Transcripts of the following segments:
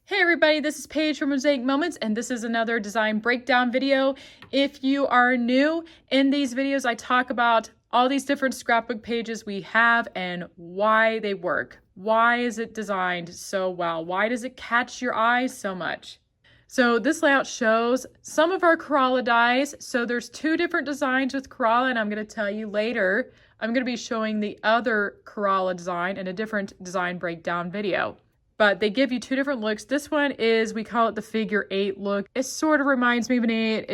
Hey everybody, this is Paige from Mosaic Moments, and this is another design breakdown video. If you are new, in these videos I talk about all these different scrapbook pages we have and why they work. Why is it designed so well? Why does it catch your eye so much? So this layout shows some of our Corolla dies. So there's two different designs with Corolla, and I'm going to tell you later. I'm going to be showing the other Corolla design in a different design breakdown video. But they give you two different looks. This one is, we call it the figure 8 look. It sort of reminds me of an 8.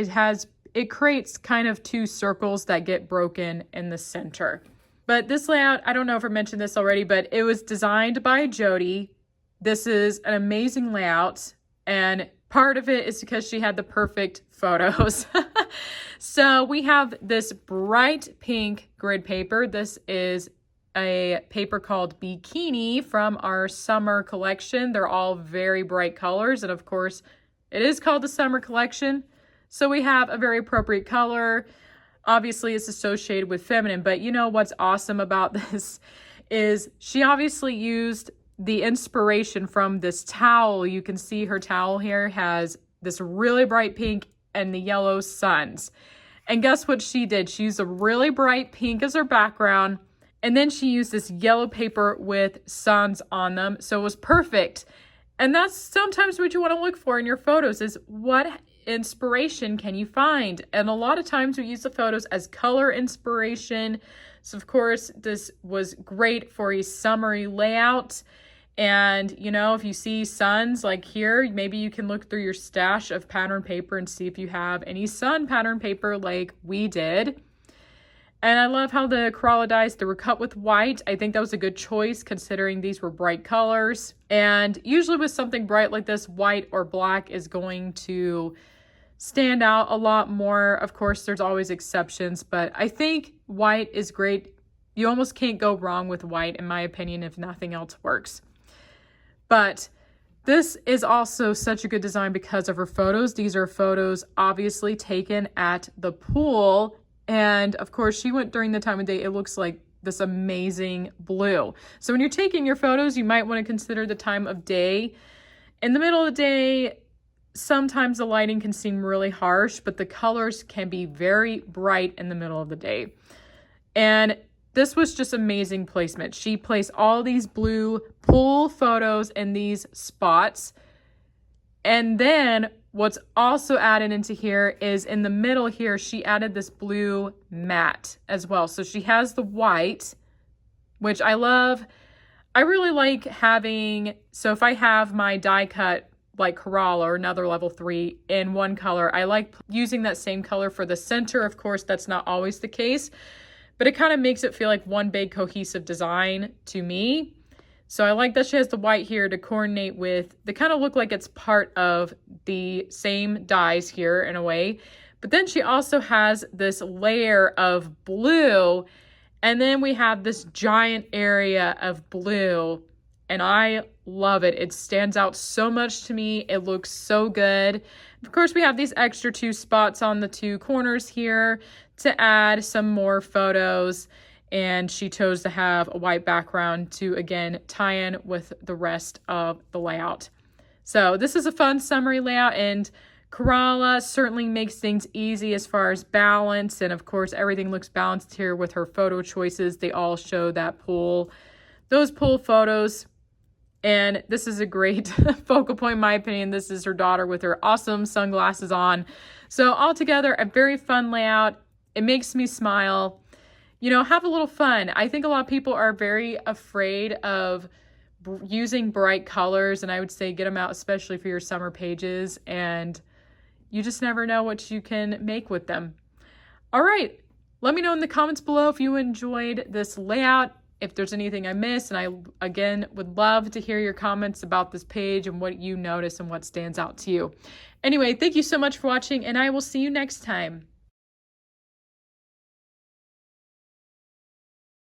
It creates kind of two circles that get broken in the center. But this layout, I don't know if I mentioned this already, but it was designed by Jody. This is an amazing layout, and part of it is because she had the perfect photos. So we have this bright pink grid paper. This is a paper called Bikini from our summer collection. They're all very bright colors, and of course it is called the summer collection, so we have a very appropriate color. Obviously it's associated with feminine, but you know what's awesome about this is she obviously used the inspiration from this towel. You can see her towel here has this really bright pink and the yellow suns, and guess what she did? She used a really bright pink as her background, and then she used this yellow paper with suns on them. So it was perfect. And that's sometimes what you want to look for in your photos, is what inspiration can you find? And a lot of times we use the photos as color inspiration. So of course, this was great for a summery layout. And you know, if you see suns like here, maybe you can look through your stash of pattern paper and see if you have any sun pattern paper like we did. And I love how the Corolla dies, they were cut with white. I think that was a good choice considering these were bright colors. And usually with something bright like this, white or black is going to stand out a lot more. Of course, there's always exceptions, but I think white is great. You almost can't go wrong with white, in my opinion, if nothing else works. But this is also such a good design because of her photos. These are photos obviously taken at the pool. And of course, she went during the time of day. It looks like this amazing blue. So when you're taking your photos, you might want to consider the time of day. In the middle of the day, sometimes the lighting can seem really harsh, but the colors can be very bright in the middle of the day. And this was just amazing placement. She placed all these blue pool photos in these spots. And then what's also added into here is in the middle here, she added this blue matte as well. So she has the white, which I love. I really like having, so if I have my die cut like Corolla or another level 3 in one color, I like using that same color for the center. Of course, that's not always the case, but it kind of makes it feel like one big cohesive design to me. So I like that she has the white here to coordinate with, they kind of look like it's part of the same dies here in a way. But then she also has this layer of blue, and then we have this giant area of blue, and I love it. It stands out so much to me. It looks so good. Of course, we have these extra 2 spots on the 2 corners here to add some more photos. And she chose to have a white background to, again, tie in with the rest of the layout. So this is a fun summary layout, and Corolla certainly makes things easy as far as balance. And of course, everything looks balanced here with her photo choices. They all show that pool, those pool photos. And this is a great focal point, in my opinion. This is her daughter with her awesome sunglasses on. So altogether, a very fun layout. It makes me smile. You know, have a little fun. I think a lot of people are very afraid of using bright colors, and I would say get them out, especially for your summer pages, and you just never know what you can make with them. All right, let me know in the comments below if you enjoyed this layout, if there's anything I missed, and I, again, would love to hear your comments about this page and what you notice and what stands out to you. Anyway, thank you so much for watching, and I will see you next time.